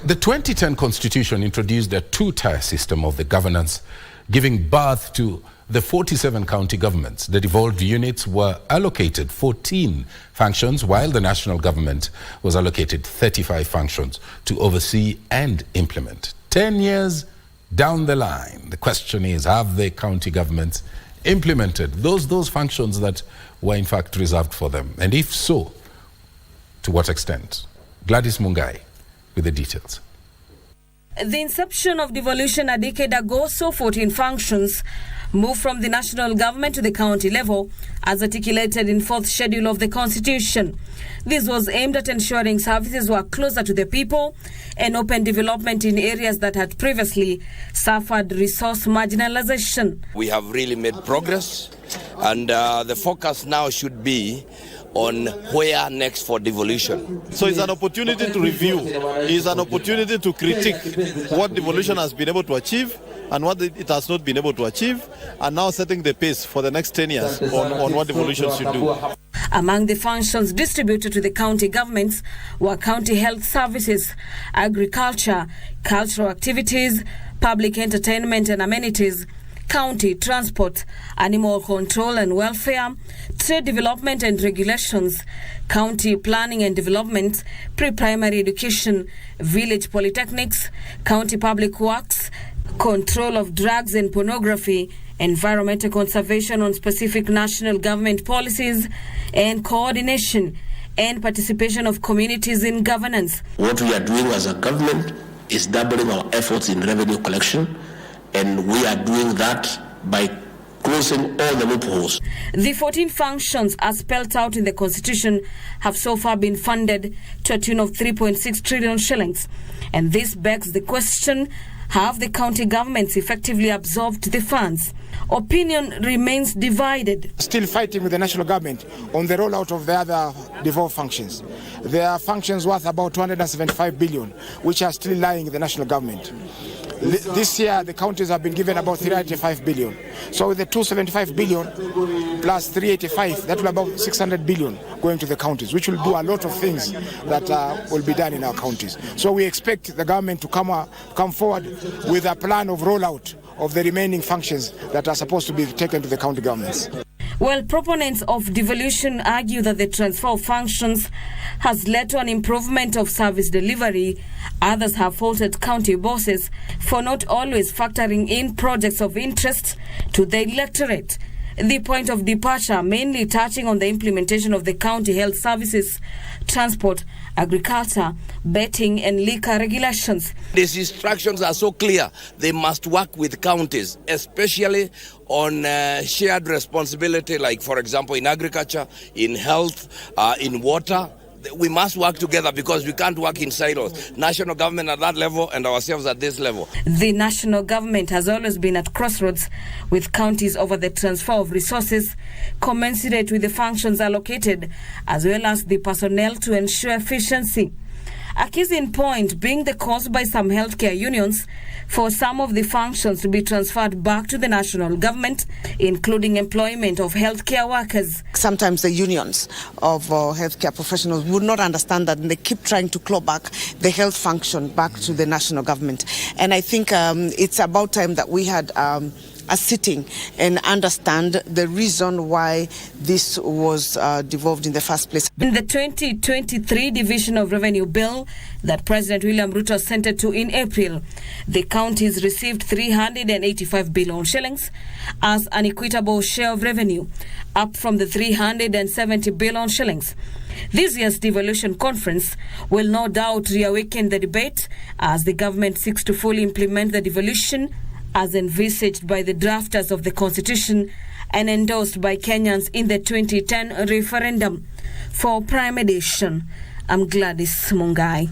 The 2010 Constitution introduced a two-tier system of the governance, giving birth to the 47 county governments. The devolved units were allocated 14 functions, while the national government was allocated 35 functions to oversee and implement. 10 years down the line, the question is, have the county governments implemented those functions that were in fact reserved for them? And if so, to what extent? Gladys Mungai with the details. The inception of devolution a decade ago saw 14 functions move from the national government to the county level, as articulated in 4th schedule of the Constitution. This was aimed at ensuring services were closer to the people and open development in areas that had previously suffered resource marginalization. We have really made progress, and the focus now should be on where next for devolution. So it's an opportunity to review, it's an opportunity to critique what devolution has been able to achieve and what it has not been able to achieve, and now setting the pace for the next 10 years on what devolution should do. Among the functions distributed to the county governments were county health services, agriculture, cultural activities, public entertainment and amenities, county transport, animal control and welfare, trade development and regulations, county planning and development, pre-primary education, village polytechnics, county public works, control of drugs and pornography, environmental conservation on specific national government policies, and coordination and participation of communities in governance. What we are doing as a government is doubling our efforts in revenue collection, and we are doing that by closing all the loopholes. The 14 functions, as spelled out in the Constitution, have so far been funded to a tune of 3.6 trillion shillings. And this begs the question, have the county governments effectively absorbed the funds? Opinion remains divided. Still fighting with the national government on the rollout of the other devolved functions. There are functions worth about 275 billion, which are still lying in the national government. This year, the counties have been given about 385 billion. So with the 275 billion plus 385, that will be about 600 billion going to the counties, which will do a lot of things that will be done in our counties. So we expect the government to come forward with a plan of rollout of the remaining functions that are supposed to be taken to the county governments. Well, proponents of devolution argue that the transfer of functions has led to an improvement of service delivery. Others have faulted county bosses for not always factoring in projects of interest to the electorate. The point of departure mainly touching on the implementation of the county health services, transport, agriculture, betting and liquor regulations. These instructions are so clear. They must work with counties, especially on shared responsibility, like, for example, in agriculture, in health, in water. We must work together because we can't work in silos. National government at that level and ourselves at this level. The national government has always been at crossroads with counties over the transfer of resources commensurate with the functions allocated, as well as the personnel to ensure efficiency. A case in point being the cause by some healthcare unions for some of the functions to be transferred back to the national government, including employment of healthcare workers. Sometimes the unions of healthcare professionals would not understand that, and they keep trying to claw back the health function back to the national government. And I think it's about time that we had a sitting and understand the reason why this was devolved in the first place. In the 2023 Division of Revenue Bill that President William Ruto sent it to in April, the counties received 385 billion shillings as an equitable share of revenue, up from the 370 billion shillings. This year's devolution conference will no doubt reawaken the debate as the government seeks to fully implement the devolution as envisaged by the drafters of the Constitution and endorsed by Kenyans in the 2010 referendum. For Prime Edition, I'm Gladys Mungai.